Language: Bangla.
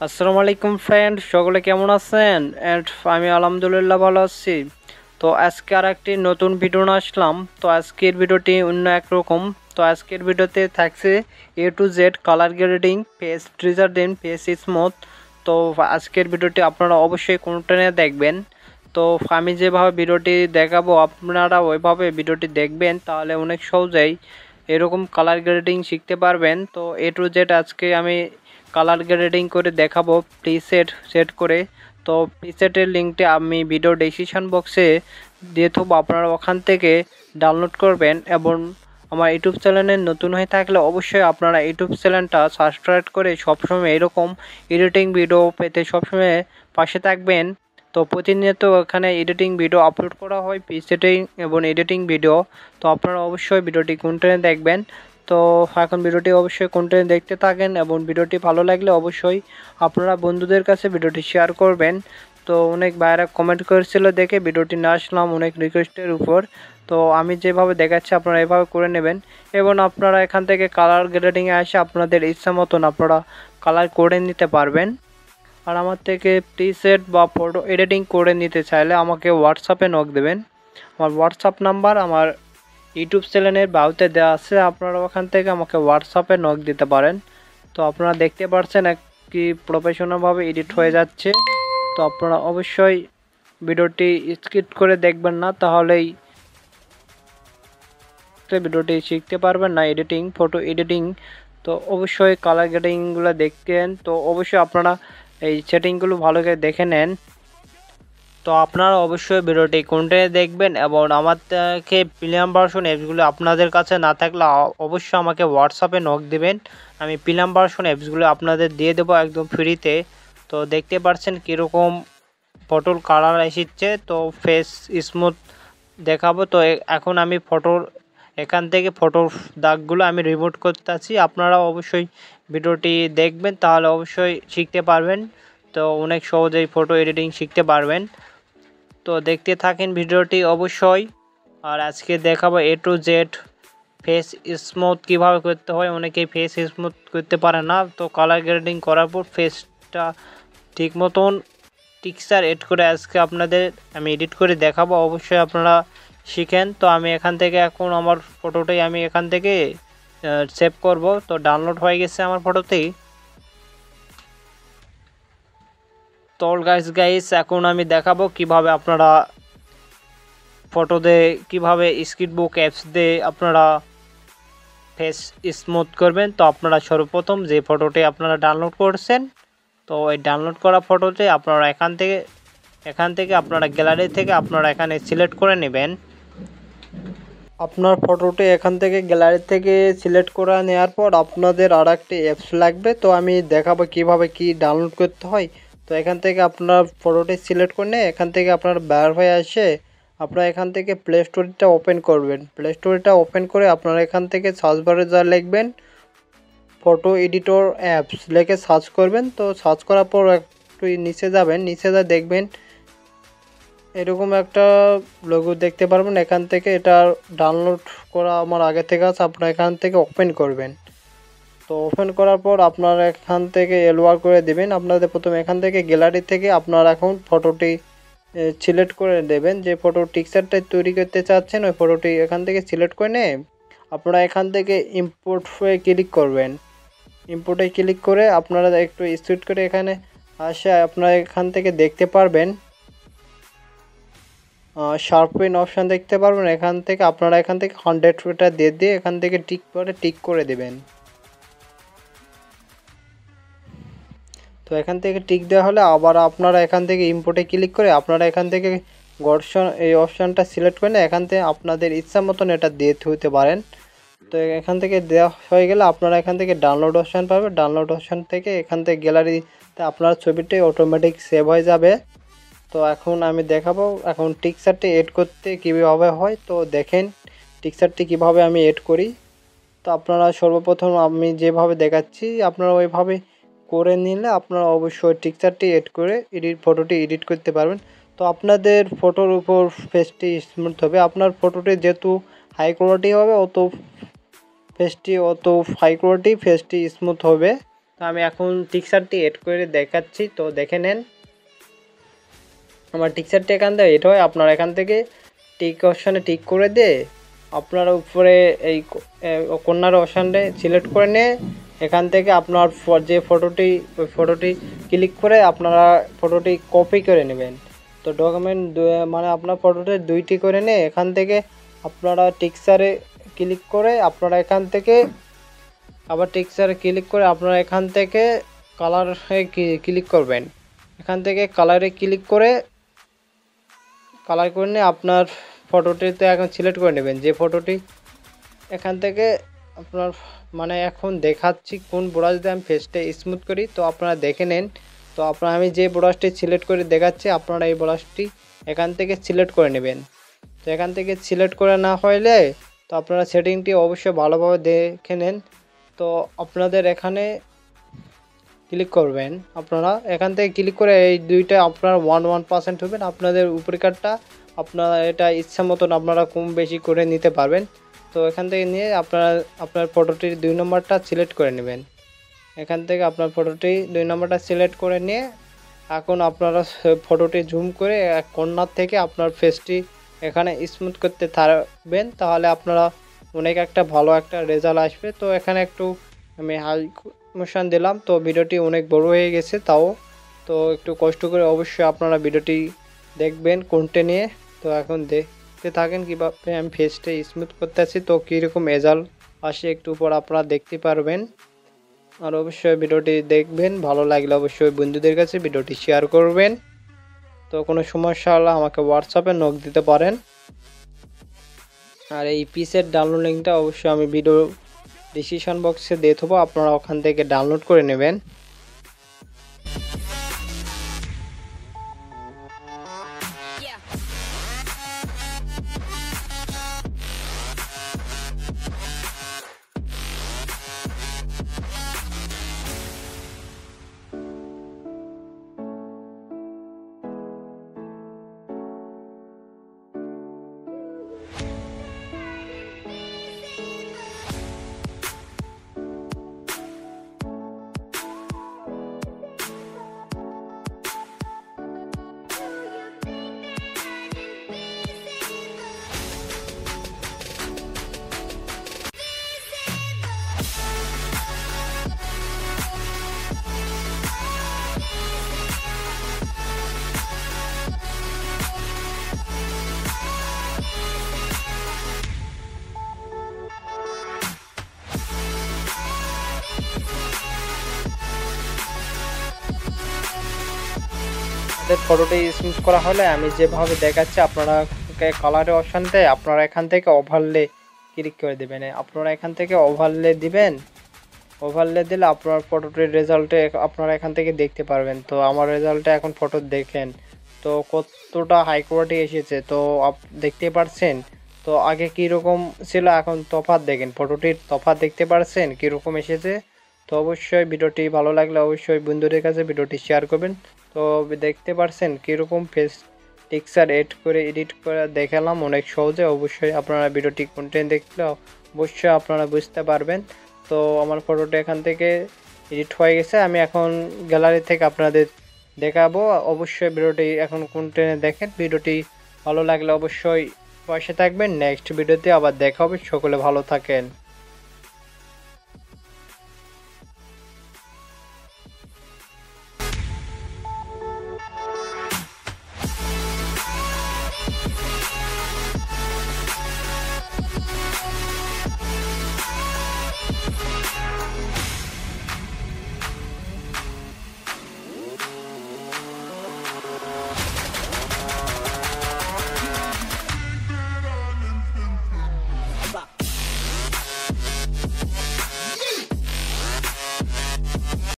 আসসালামু আলাইকুম ফ্রেন্ড, সকলে কেমন আছেন? আমি আলহামদুলিল্লাহ ভালো আছি। তো আজকে আর একটি নতুন ভিডিও নিয়ে আসলাম। তো আজকের ভিডিওটি অন্য একরকম। তো আজকের ভিডিওতে থাকছে A to Z colour grading, face design, face smooth. তো আজকের ভিডিওটি আপনারা অবশ্যই কন্টিনিউ দেখবেন। তো আমি যেভাবে ভিডিওটি দেখাবো আপনারা ওইভাবে ভিডিওটি দেখবেন, তাহলে অনেক সহজেই এরকম কালার গ্রেডিং শিখতে পারবেন। তো A to Z আজকে আমি কালার গ্রেডিং করে দেখাবো প্রিসেট সেট করে। তো প্রিসেটের লিঙ্কটি আমি ভিডিও ডেসক্রিপশন বক্সে দিয়ে দেবো, আপনারা ওখান থেকে ডাউনলোড করবেন। এবং আমার ইউটিউব চ্যানেলে নতুন হয়ে থাকলে অবশ্যই আপনারা ইউটিউব চ্যানেলটা সাবস্ক্রাইব করে সবসময় এরকম এডিটিং ভিডিও পেতে সবসময় পাশে থাকবেন। তো প্রতিনিয়ত এখানে এডিটিং ভিডিও আপলোড করা হয়, প্রিসেটিং এবং এডিটিং ভিডিও। তো আপনারা অবশ্যই ভিডিওটি কন্টিনিউ দেখবেন। তো এখন ভিডিওটি অবশ্যই কন্টিনিউ দেখতে থাকেন এবং ভিডিওটি ভালো লাগলে অবশ্যই আপনারা বন্ধুদের কাছে ভিডিওটি শেয়ার করবেন। তো অনেক ভাইরা কমেন্ট করেছিল দেখে ভিডিওটি নিয়ে আসলাম অনেক রিকোয়েস্টের উপর। তো আমি যেভাবে দেখাচ্ছি আপনারা এভাবে করে নেবেন এবং আপনারা এখান থেকে কালার গ্রেডিংয়ে এসে আপনাদের ইচ্ছা মতন আপনারা কালার করে নিতে পারবেন। আর আমার থেকে প্রিসেট বা ফটো এডিটিং করে নিতে চাইলে আমাকে হোয়াটসঅ্যাপে নক দেবেন। আমার হোয়াটসঅ্যাপ নাম্বার আমার ইউটিউব চ্যানেলের বাউতে দেওয়া আছে, আপনারা ওখান থেকে আমাকে হোয়াটসঅ্যাপে নক দিতে পারেন। তো আপনারা দেখতে পাচ্ছেন কি প্রফেশনালভাবে এডিট হয়ে যাচ্ছে। তো আপনারা অবশ্যই ভিডিওটি স্কিপ করে দেখবেন না, তাহলেই ভিডিওটি শিখতে পারবেন না এডিটিং, ফটো এডিটিং। তো অবশ্যই কালার গ্রেডিংগুলো দেখতেন। তো অবশ্যই আপনারা এই সেটিংগুলো ভালো করে দেখে নেন। তো আপনারা অবশ্যই ভিডিওটি কন্টিনিউ দেখবেন এবং আমাকে প্রিমিয়াম ভার্সন অ্যাপসগুলো আপনাদের কাছে না থাকলে অবশ্যই আমাকে হোয়াটসঅ্যাপে নক দেবেন। আমি প্রিমিয়াম ভার্সন অ্যাপসগুলো আপনাদের দিয়ে দেবো একদম ফ্রিতে। তো দেখতে পাচ্ছেন কীরকম ফটোর কালার এসেছে। তো ফেস স্মুথ দেখাবো। তো এখন আমি এখান থেকে ফটোর দাগগুলো আমি রিমুভ করতেছি। আপনারা অবশ্যই ভিডিওটি দেখবেন, তাহলে অবশ্যই শিখতে পারবেন। তো অনেক সহজেই ফটো এডিটিং শিখতে পারবেন। তো দেখতে থাকেন ভিডিওটি অবশ্যই। আর আজকে দেখাবো A to Z face smooth কীভাবে করতে হয়। অনেকেই ফেস স্মুথ করতে পারে না। তো কালার গ্রেডিং করার পর ফেসটা ঠিক মতন টেক্সচার এড করে আজকে আপনাদের আমি এডিট করে দেখাবো, অবশ্যই আপনারা শিখেন। তো আমি এখান থেকে এখন আমার ফটোটাই আমি এখান থেকে সেভ করব। তো ডাউনলোড হয়ে গেছে আমার ফটোতেই। তো গাইস এখন আমি দেখাবো কিভাবে আপনারা ফটোতে কিভাবে স্কেচবুক অ্যাপস দিয়ে আপনারা ফেস স্মুথ করবেন। তো আপনারা সর্বপ্রথম যে ফটোটি আপনারা ডাউনলোড করছেন, তো এই ডাউনলোড করা ফটোতে আপনারা এখান থেকে আপনারা গ্যালারি থেকে আপনারা এখানে সিলেক্ট করে নেবেন। আপনার ফটোটি এখান থেকে গ্যালারি থেকে সিলেক্ট করে নেওয়ার পর আপনাদের আর একটি অ্যাপস লাগবে। তো আমি দেখাবো কিভাবে কি ডাউনলোড করতে হয়। তো এখান থেকে আপনার ফটোটি সিলেক্ট করে নিয়ে এখান থেকে আপনার বের হয়ে আসে আপনারা এখান থেকে প্লে স্টোরটা ওপেন করবেন। প্লে স্টোরটা ওপেন করে আপনারা এখান থেকে সার্চ বারে যা লিখবেন ফটো এডিটর অ্যাপস লিখে সার্চ করবেন। তো সার্চ করার পর একটু নিচে যাবেন, নিচে যা দেখবেন এরকম একটা লোগো দেখতে পারবেন। এখান থেকে এটা ডাউনলোড করা আমার আগে থেকে আছে, আপনারা এখান থেকে ওপেন করবেন। তো ওপেন করার পর আপনারা এখান থেকে এলওয়ার করে দেবেন। আপনাদের প্রথমে এখান থেকে গ্যালারি থেকে আপনারা এখন ফটোটি সিলেক্ট করে দেবেন। যে ফটো টেক্সচারটা তৈরি করতে চাচ্ছেন ওই ফটোটি এখান থেকে সিলেক্ট করে নিয়ে আপনারা এখান থেকে ইম্পোর্ট হয়ে ক্লিক করবেন। ইম্পোর্টে ক্লিক করে আপনারা একটু স্পিড করে এখানে আসে আপনারা এখান থেকে দেখতে পারবেন শার্পেন অপশান দেখতে পারবেন। এখান থেকে আপনারা এখান থেকে 100টা দিয়ে এখান থেকে টিক করে দেবেন। তো এখান থেকে টিক দেওয়া হলে আবার আপনারা এখান থেকে ইম্পোর্টে ক্লিক করে আপনারা এখান থেকে গর্ষণ এই অপশানটা সিলেক্ট করে এখান থেকে আপনাদের ইচ্ছা মতন এটা দিয়ে হতে পারেন। তো এখান থেকে দেওয়া হয়ে গেলে আপনারা এখান থেকে ডাউনলোড অপশান পাবেন। ডাউনলোড অপশান থেকে এখান থেকে গ্যালারিতে আপনার ছবিটি অটোমেটিক সেভ হয়ে যাবে। তো এখন আমি দেখাবো এখন টেক্সচারটি এড করতে কীভাবে হয়। তো দেখেন টেক্সচারটি কীভাবে আমি এড করি। তো আপনারা সর্বপ্রথম আমি যেভাবে দেখাচ্ছি আপনারা ওইভাবে করে নিলে আপনারা অবশ্যই টেক্সচারটি এড করে ফটোটি এডিট করতে পারবেন। তো আপনাদের ফটোর উপর ফেসটি স্মুথ হবে। আপনার ফটোটি যেহেতু হাই কোয়ালিটি হবে অত হাই কোয়ালিটি ফেসটি স্মুথ হবে। তো আমি এখন টিক্সারটি এড করে দেখাচ্ছি, তো দেখে নেন। আমার টিক্সারটি এখান থেকে এড হয়, আপনারা এখান থেকে টিক অপশানে টিক করে দিয়ে আপনারা উপরে এই কর্নার অপশানে সিলেক্ট করে নিয়ে এখান থেকে আপনার যে ফটোটি ওই ফটোটি ক্লিক করে আপনারা ফটোটি কপি করে নেবেন। তো ডকুমেন্ট মানে আপনার ফটোটি 2টি করে নিয়ে এখান থেকে আপনারা টিক্সারে ক্লিক করে আপনারা এখান থেকে আবার টিক্সারে ক্লিক করে আপনারা এখান থেকে কালারে ক্লিক করবেন। এখান থেকে কালারে ক্লিক করে নিয়ে আপনার ফটোটিতে এখন সিলেক্ট করে নেবেন যে ফটোটি। এখান থেকে আপনার মানে এখন দেখাচ্ছি কোন ব্রাশ দিয়ে আমি ফেসটা স্মুথ করি, তো আপনারা দেখে নেন। তো আপনারা আমি যে ব্রাশটি সিলেক্ট করে দেখাচ্ছি আপনারা এই ব্রাশটি এখান থেকে সিলেক্ট করে নেবেন। তো এখান থেকে সিলেক্ট করে না হলে তো আপনারা সেটিংটি অবশ্যই ভালোভাবে দেখে নেন। তো আপনাদের এখানে ক্লিক করবেন, আপনারা এখান থেকে ক্লিক করে এই দুইটা আপনারা 1% হবেন। আপনাদের উপরেকারটা আপনারা এটা ইচ্ছা মতন আপনারা কম বেশি করে নিতে পারবেন। তো এখান থেকে নিয়ে আপনারা আপনার ফটোটির 2 নম্বরটা সিলেক্ট করে নেবেন। এখান থেকে আপনার ফটোটি 2 নম্বরটা সিলেক্ট করে নিয়ে এখন আপনারা ফটোটি জুম করে এক কর্নার থেকে আপনার ফেসটি এখানে স্মুথ করতে থাকবেন, তাহলে আপনারা অনেক একটা ভালো একটা রেজাল্ট আসবে। তো এখানে একটু আমি হাই মোশন দিলাম, তো ভিডিওটি অনেক বড় হয়ে গেছে তাও, তো একটু কষ্ট করে অবশ্যই আপনারা ভিডিওটি দেখবেন কোনটা নিয়ে। তো এখন দেখতে থাকেন কীভাবে আমি ফেসটা স্মুথ করতে আছি, তো কীরকম রেজাল্ট আসে একটু পর আপনারা দেখতে পারবেন। আর অবশ্যই ভিডিওটি দেখবেন, ভালো লাগলে অবশ্যই বন্ধুদের কাছে ভিডিওটি শেয়ার করবেন। তো কোনো সমস্যা হলে আমাকে হোয়াটসঅ্যাপে নক দিতে পারেন। আর এই পিসের ডাউনলোড লিঙ্কটা অবশ্যই আমি ভিডিও ডিসক্রিপশন বক্সে দিয়ে দেবো, আপনারা ওখান থেকে ডাউনলোড করে নেবেন। ফটোটি স্মুথ করা হলে আমি যেভাবে দেখাচ্ছি আপনারা কালারের অপশানতে আপনারা এখান থেকে ওভারলে ক্লিক করে দেবেন। আপনারা এখান থেকে ওভারলে দিবেন, ওভারলে দিলে আপনার ফটোটির রেজাল্টে আপনারা এখান থেকে দেখতে পারবেন। তো আমার রেজাল্টে এখন ফটো দেখেন তো কতটা হাই কোয়ালিটি এসেছে, তো দেখতে পারছেন। তো আগে কীরকম ছিল এখন তফাৎ দেখেন, ফটোটির তফাৎ দেখতে পারছেন কীরকম এসেছে। তো অবশ্যই ভিডিওটি ভালো লাগলে অবশ্যই বন্ধুদের কাছে ভিডিওটি শেয়ার করবেন। তো দেখতে পারছেন কীরকম ফেস টিক্সার এডিট করে দেখালাম অনেক সহজে। অবশ্যই আপনারা ভিডিওটি কন্টেন্ট দেখলে অবশ্যই আপনারা বুঝতে পারবেন। তো আমার ফটোটা এখান থেকে এডিট হয়ে গেছে, আমি এখন গ্যালারি থেকে আপনাদের দেখাবো। অবশ্যই ভিডিওটি এখন কন্টেন্টে দেখেন, ভিডিওটি ভালো লাগলে অবশ্যই পাশে থাকবেন। নেক্সট ভিডিওতে আবার দেখা হবে, সকলে ভালো থাকেন।